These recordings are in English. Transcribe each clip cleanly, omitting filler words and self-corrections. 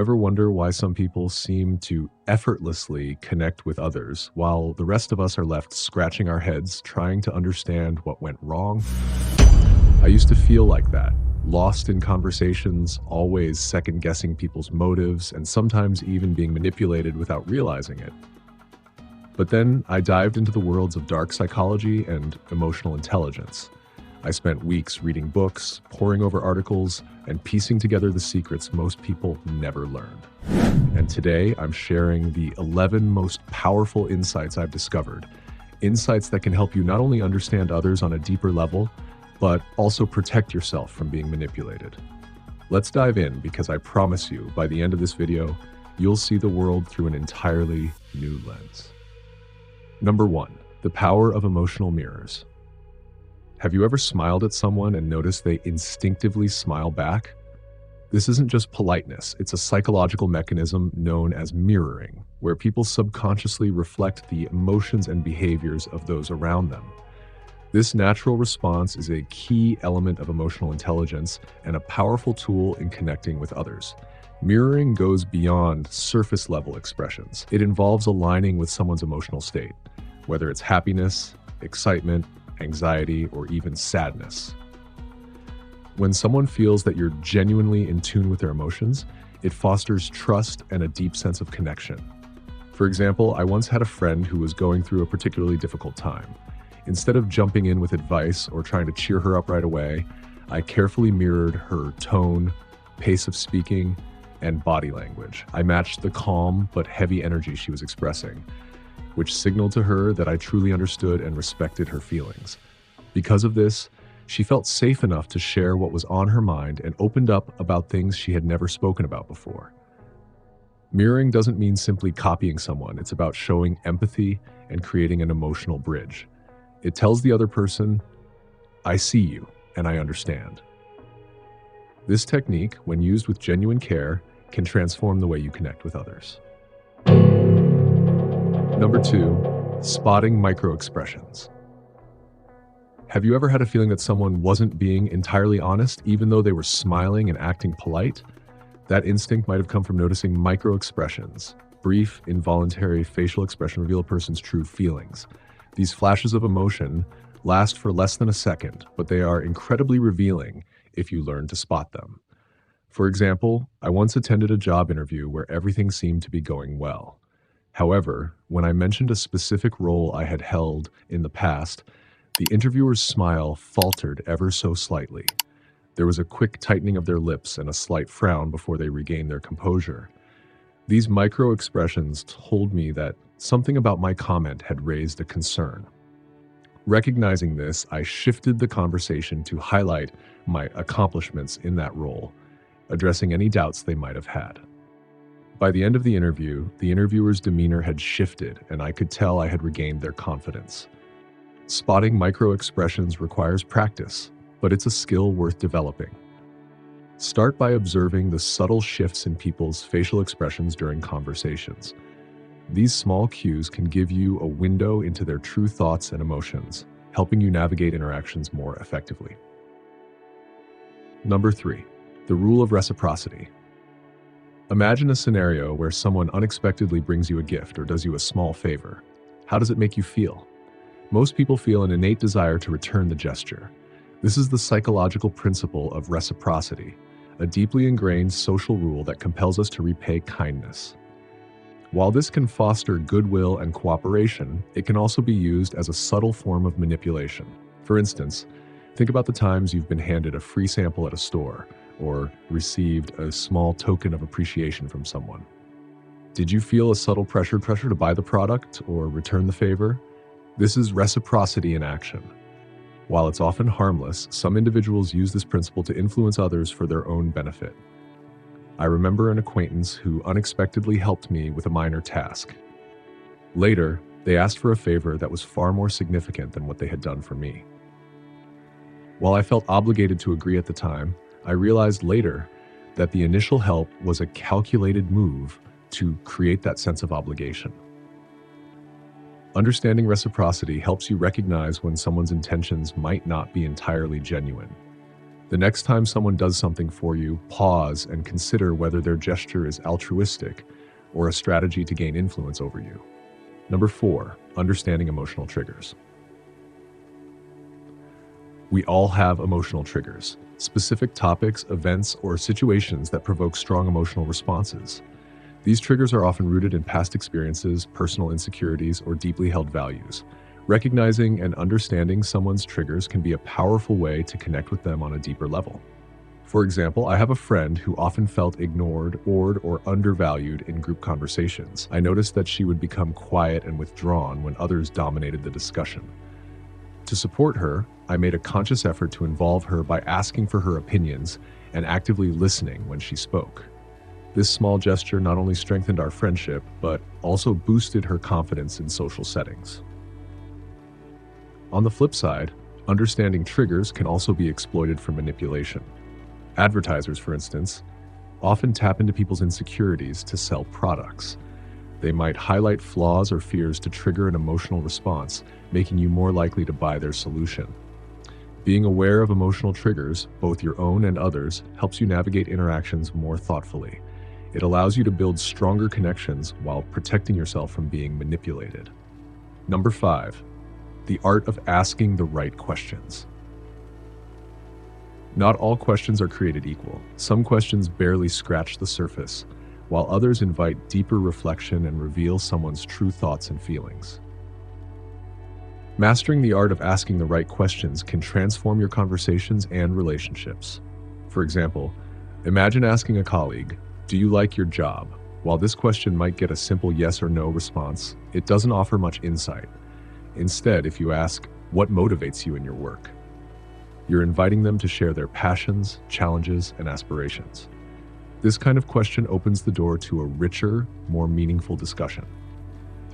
ever wonder why some people seem to effortlessly connect with others while the rest of us are left scratching our heads trying to understand what went wrong? I used to feel like that, lost in conversations, always second-guessing people's motives, and sometimes even being manipulated without realizing it. But then I dived into the worlds of dark psychology and emotional intelligence. I spent weeks reading books, poring over articles, and piecing together the secrets most people never learned. And today, I'm sharing the 11 most powerful insights I've discovered. Insights that can help you not only understand others on a deeper level, but also protect yourself from being manipulated. Let's dive in, because I promise you, by the end of this video, you'll see the world through an entirely new lens. Number 1, the power of emotional mirrors. Have you ever smiled at someone and noticed they instinctively smile back? This isn't just politeness, it's a psychological mechanism known as mirroring, where people subconsciously reflect the emotions and behaviors of those around them. This natural response is a key element of emotional intelligence and a powerful tool in connecting with others. Mirroring goes beyond surface-level expressions. It involves aligning with someone's emotional state, whether it's happiness, excitement, anxiety, or even sadness. When someone feels that you're genuinely in tune with their emotions, it fosters trust and a deep sense of connection. For example, I once had a friend who was going through a particularly difficult time. Instead of jumping in with advice or trying to cheer her up right away, I carefully mirrored her tone, pace of speaking, and body language. I matched the calm but heavy energy she was expressing, which signaled to her that I truly understood and respected her feelings. Because of this, she felt safe enough to share what was on her mind and opened up about things she had never spoken about before. Mirroring doesn't mean simply copying someone, it's about showing empathy and creating an emotional bridge. It tells the other person, I see you and I understand. This technique, when used with genuine care, can transform the way you connect with others. Number 2, spotting microexpressions. Have you ever had a feeling that someone wasn't being entirely honest, even though they were smiling and acting polite? That instinct might have come from noticing microexpressions. Brief, involuntary facial expression reveal a person's true feelings. These flashes of emotion last for less than a second, but they are incredibly revealing if you learn to spot them. For example, I once attended a job interview where everything seemed to be going well. However, when I mentioned a specific role I had held in the past, the interviewer's smile faltered ever so slightly. There was a quick tightening of their lips and a slight frown before they regained their composure. These micro-expressions told me that something about my comment had raised a concern. Recognizing this, I shifted the conversation to highlight my accomplishments in that role, addressing any doubts they might have had. By the end of the interview, the interviewer's demeanor had shifted, and I could tell I had regained their confidence. Spotting micro-expressions requires practice, but it's a skill worth developing. Start by observing the subtle shifts in people's facial expressions during conversations. These small cues can give you a window into their true thoughts and emotions, helping you navigate interactions more effectively. Number 3, the rule of reciprocity. Imagine a scenario where someone unexpectedly brings you a gift or does you a small favor. How does it make you feel? Most people feel an innate desire to return the gesture. This is the psychological principle of reciprocity, a deeply ingrained social rule that compels us to repay kindness. While this can foster goodwill and cooperation, it can also be used as a subtle form of manipulation. For instance, think about the times you've been handed a free sample at a store, or received a small token of appreciation from someone. Did you feel a subtle pressure to buy the product or return the favor? This is reciprocity in action. While it's often harmless, some individuals use this principle to influence others for their own benefit. I remember an acquaintance who unexpectedly helped me with a minor task. Later, they asked for a favor that was far more significant than what they had done for me. While I felt obligated to agree at the time, I realized later that the initial help was a calculated move to create that sense of obligation. Understanding reciprocity helps you recognize when someone's intentions might not be entirely genuine. The next time someone does something for you, pause and consider whether their gesture is altruistic or a strategy to gain influence over you. Number 4, understanding emotional triggers. We all have emotional triggers, specific topics, events, or situations that provoke strong emotional responses. These triggers are often rooted in past experiences, personal insecurities, or deeply held values. Recognizing and understanding someone's triggers can be a powerful way to connect with them on a deeper level. For example, I have a friend who often felt ignored, or undervalued in group conversations. I noticed that she would become quiet and withdrawn when others dominated the discussion. To support her, I made a conscious effort to involve her by asking for her opinions and actively listening when she spoke. This small gesture not only strengthened our friendship, but also boosted her confidence in social settings. On the flip side, understanding triggers can also be exploited for manipulation. Advertisers, for instance, often tap into people's insecurities to sell products. They might highlight flaws or fears to trigger an emotional response, making you more likely to buy their solution. Being aware of emotional triggers, both your own and others, helps you navigate interactions more thoughtfully. It allows you to build stronger connections while protecting yourself from being manipulated. Number 5, the art of asking the right questions. Not all questions are created equal. Some questions barely scratch the surface, while others invite deeper reflection and reveal someone's true thoughts and feelings. Mastering the art of asking the right questions can transform your conversations and relationships. For example, imagine asking a colleague, "Do you like your job?" While this question might get a simple yes or no response, it doesn't offer much insight. Instead, if you ask, "What motivates you in your work?" you're inviting them to share their passions, challenges, and aspirations. This kind of question opens the door to a richer, more meaningful discussion.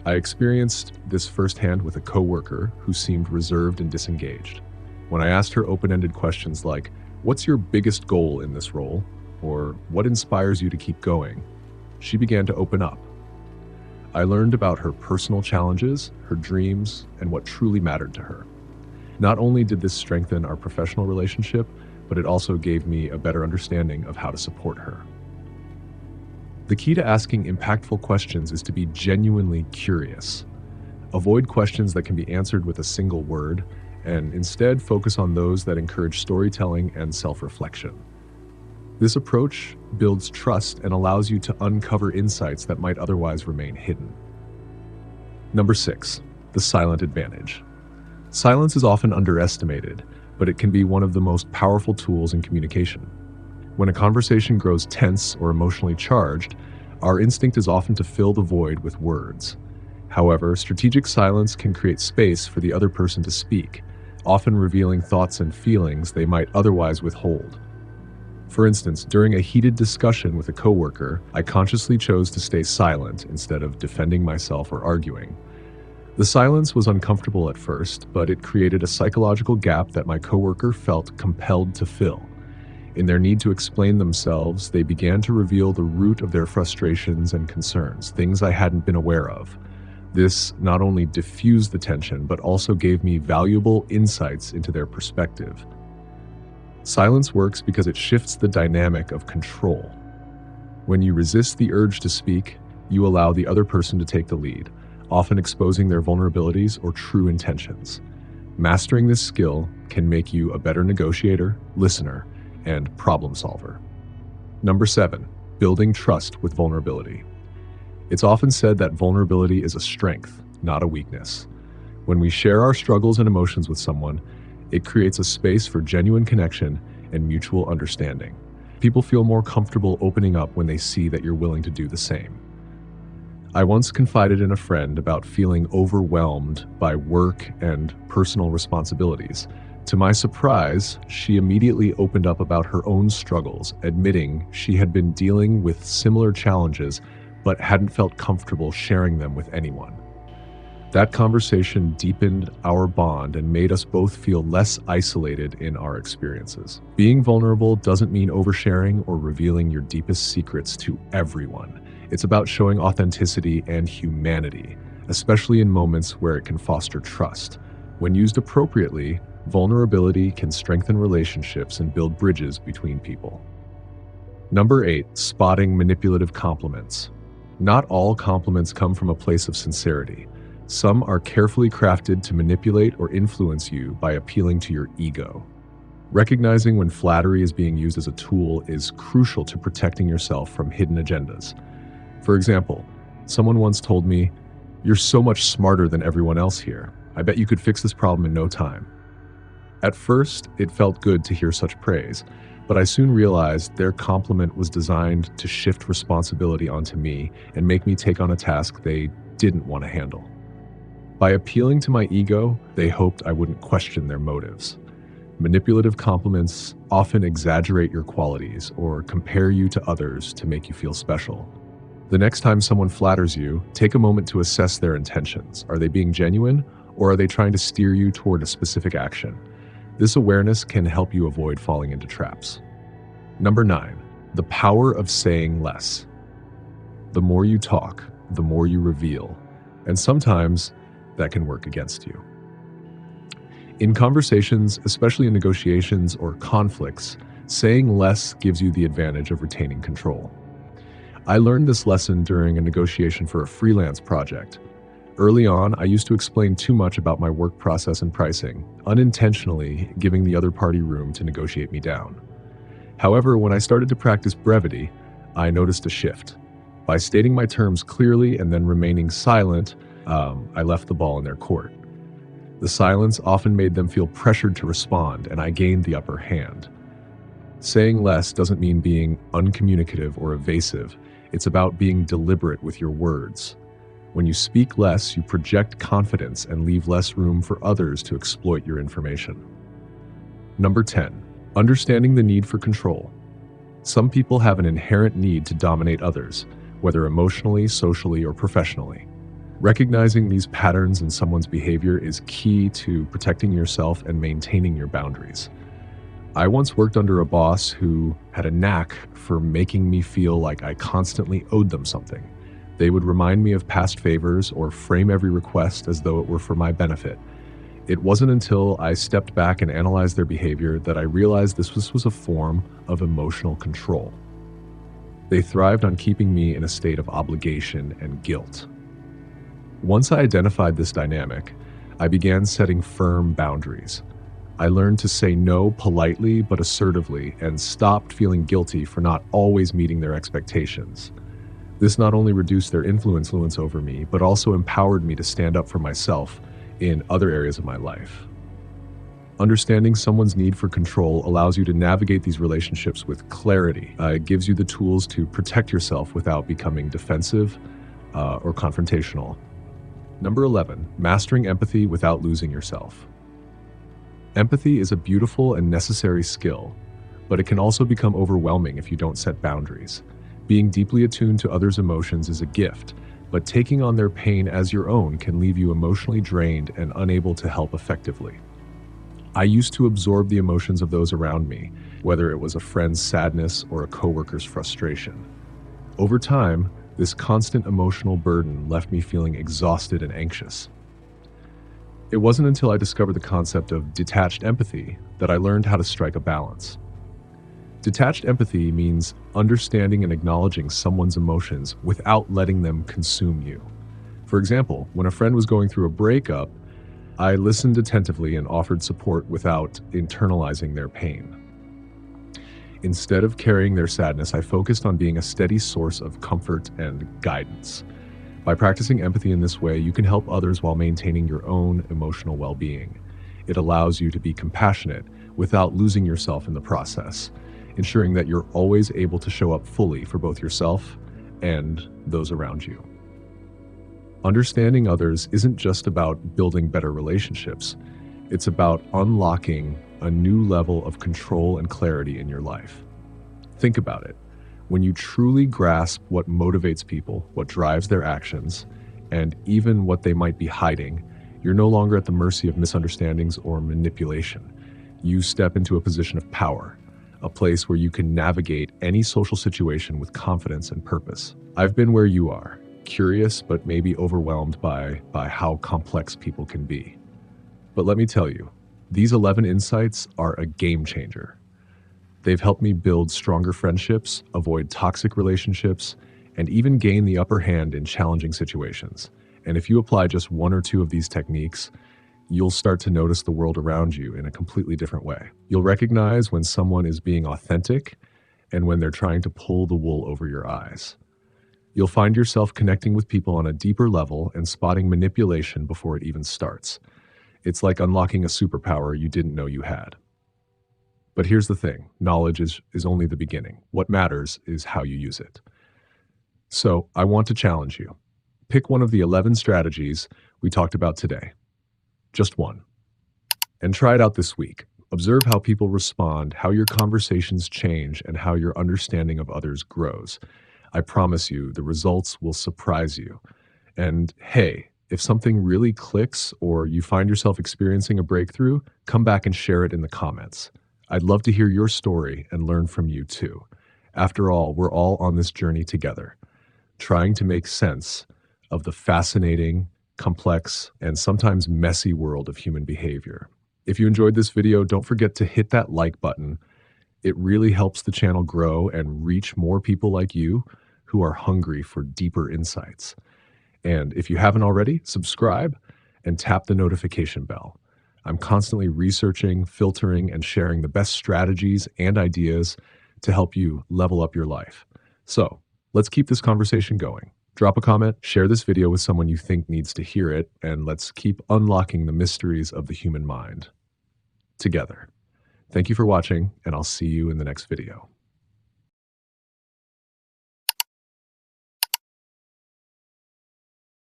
I experienced this firsthand with a coworker who seemed reserved and disengaged. When I asked her open-ended questions like, "What's your biggest goal in this role?" or "What inspires you to keep going?" she began to open up. I learned about her personal challenges, her dreams, and what truly mattered to her. Not only did this strengthen our professional relationship, but it also gave me a better understanding of how to support her. The key to asking impactful questions is to be genuinely curious. Avoid questions that can be answered with a single word, and instead focus on those that encourage storytelling and self-reflection. This approach builds trust and allows you to uncover insights that might otherwise remain hidden. Number 6, the silent advantage. Silence is often underestimated, but it can be one of the most powerful tools in communication. When a conversation grows tense or emotionally charged, our instinct is often to fill the void with words. However, strategic silence can create space for the other person to speak, often revealing thoughts and feelings they might otherwise withhold. For instance, during a heated discussion with a coworker, I consciously chose to stay silent instead of defending myself or arguing. The silence was uncomfortable at first, but it created a psychological gap that my coworker felt compelled to fill. In their need to explain themselves, they began to reveal the root of their frustrations and concerns, things I hadn't been aware of. This not only diffused the tension, but also gave me valuable insights into their perspective. Silence works because it shifts the dynamic of control. When you resist the urge to speak, you allow the other person to take the lead, often exposing their vulnerabilities or true intentions. Mastering this skill can make you a better negotiator, listener, and problem solver. Number 7, building trust with vulnerability. It's often said that vulnerability is a strength, not a weakness. When we share our struggles and emotions with someone, it creates a space for genuine connection and mutual understanding. People feel more comfortable opening up when they see that you're willing to do the same. I once confided in a friend about feeling overwhelmed by work and personal responsibilities. To my surprise, she immediately opened up about her own struggles, admitting she had been dealing with similar challenges but hadn't felt comfortable sharing them with anyone. That conversation deepened our bond and made us both feel less isolated in our experiences. Being vulnerable doesn't mean oversharing or revealing your deepest secrets to everyone. It's about showing authenticity and humanity, especially in moments where it can foster trust. When used appropriately, Vulnerability can strengthen relationships and build bridges between people. Number 8, spotting manipulative compliments. Not all compliments come from a place of sincerity. Some are carefully crafted to manipulate or influence you by appealing to your ego. Recognizing when flattery is being used as a tool is crucial to protecting yourself from hidden agendas. For example, someone once told me, "You're so much smarter than everyone else here. I bet you could fix this problem in no time." At first, it felt good to hear such praise, but I soon realized their compliment was designed to shift responsibility onto me and make me take on a task they didn't want to handle. By appealing to my ego, they hoped I wouldn't question their motives. Manipulative compliments often exaggerate your qualities or compare you to others to make you feel special. The next time someone flatters you, take a moment to assess their intentions. Are they being genuine, or are they trying to steer you toward a specific action? This awareness can help you avoid falling into traps. Number 9, the power of saying less. The more you talk, the more you reveal, and sometimes that can work against you. In conversations, especially in negotiations or conflicts, saying less gives you the advantage of retaining control. I learned this lesson during a negotiation for a freelance project. Early on, I used to explain too much about my work process and pricing, unintentionally giving the other party room to negotiate me down. However, when I started to practice brevity, I noticed a shift. By stating my terms clearly and then remaining silent, I left the ball in their court. The silence often made them feel pressured to respond, and I gained the upper hand. Saying less doesn't mean being uncommunicative or evasive. It's about being deliberate with your words. When you speak less, you project confidence and leave less room for others to exploit your information. Number 10, understanding the need for control. Some people have an inherent need to dominate others, whether emotionally, socially, or professionally. Recognizing these patterns in someone's behavior is key to protecting yourself and maintaining your boundaries. I once worked under a boss who had a knack for making me feel like I constantly owed them something. They would remind me of past favors or frame every request as though it were for my benefit. It wasn't until I stepped back and analyzed their behavior that I realized this was a form of emotional control. They thrived on keeping me in a state of obligation and guilt. Once I identified this dynamic, I began setting firm boundaries. I learned to say no politely but assertively and stopped feeling guilty for not always meeting their expectations. This not only reduced their influence over me, but also empowered me to stand up for myself in other areas of my life. Understanding someone's need for control allows you to navigate these relationships with clarity. It gives you the tools to protect yourself without becoming defensive or confrontational. Number 11, mastering empathy without losing yourself. Empathy is a beautiful and necessary skill, but it can also become overwhelming if you don't set boundaries. Being deeply attuned to others' emotions is a gift, but taking on their pain as your own can leave you emotionally drained and unable to help effectively. I used to absorb the emotions of those around me, whether it was a friend's sadness or a coworker's frustration. Over time, this constant emotional burden left me feeling exhausted and anxious. It wasn't until I discovered the concept of detached empathy that I learned how to strike a balance. Detached empathy means understanding and acknowledging someone's emotions without letting them consume you. For example, when a friend was going through a breakup, I listened attentively and offered support without internalizing their pain. Instead of carrying their sadness, I focused on being a steady source of comfort and guidance. By practicing empathy in this way, you can help others while maintaining your own emotional well-being. It allows you to be compassionate without losing yourself in the process, ensuring that you're always able to show up fully for both yourself and those around you. Understanding others isn't just about building better relationships. It's about unlocking a new level of control and clarity in your life. Think about it. When you truly grasp what motivates people, what drives their actions, and even what they might be hiding, you're no longer at the mercy of misunderstandings or manipulation. You step into a position of power, a place where you can navigate any social situation with confidence and purpose. I've been where you are, curious but maybe overwhelmed by how complex people can be. But let me tell you, These 11 insights are a game changer. They've helped me build stronger friendships, avoid toxic relationships, and even gain the upper hand in challenging situations. And if you apply just one or two of these techniques, you'll start to notice the world around you in a completely different way. You'll recognize when someone is being authentic and when they're trying to pull the wool over your eyes. You'll find yourself connecting with people on a deeper level and spotting manipulation before it even starts. It's like unlocking a superpower you didn't know you had. But here's the thing, knowledge is only the beginning. What matters is how you use it. So I want to challenge you. Pick one of the 11 strategies we talked about today. Just one. And try it out this week. Observe how people respond, how your conversations change, and how your understanding of others grows. I promise you, the results will surprise you. And hey, if something really clicks or you find yourself experiencing a breakthrough, come back and share it in the comments. I'd love to hear your story and learn from you too. After all, we're all on this journey together, trying to make sense of the fascinating, complex, and sometimes messy world of human behavior. If you enjoyed this video, don't forget to hit that like button. It really helps the channel grow and reach more people like you who are hungry for deeper insights. And if you haven't already, subscribe and tap the notification bell. I'm constantly researching, filtering, and sharing the best strategies and ideas to help you level up your life. So let's keep this conversation going. Drop a comment, share this video with someone you think needs to hear it, and let's keep unlocking the mysteries of the human mind together. Thank you for watching, and I'll see you in the next video.